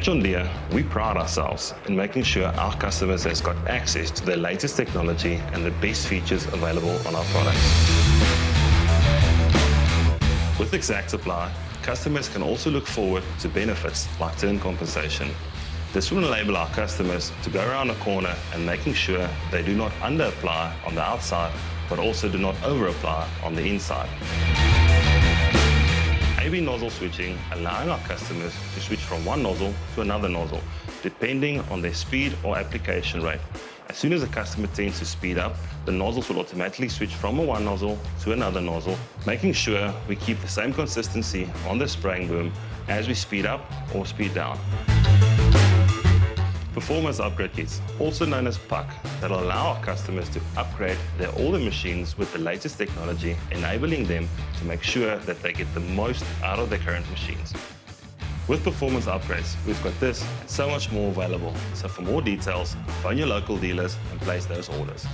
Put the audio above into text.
At John Deere, we pride ourselves in making sure our customers has got access to the latest technology and the best features available on our products. With ExactApply, customers can also look forward to benefits like turn compensation. This will enable our customers to go around a corner and making sure they do not under-apply on the outside, but also do not over-apply on the inside. A/B nozzle switching, allowing our customers to switch from one nozzle to another nozzle, depending on their speed or application rate. As soon as the customer tends to speed up, the nozzles will automatically switch from one nozzle to another nozzle, making sure we keep the same consistency on the spraying boom as we speed up or speed down. Performance upgrade kits, also known as PUK, that will allow our customers to upgrade their older machines with the latest technology, enabling them to make sure that they get the most out of their current machines. With performance upgrades, we've got this and so much more available. So for more details, phone your local dealers and place those orders.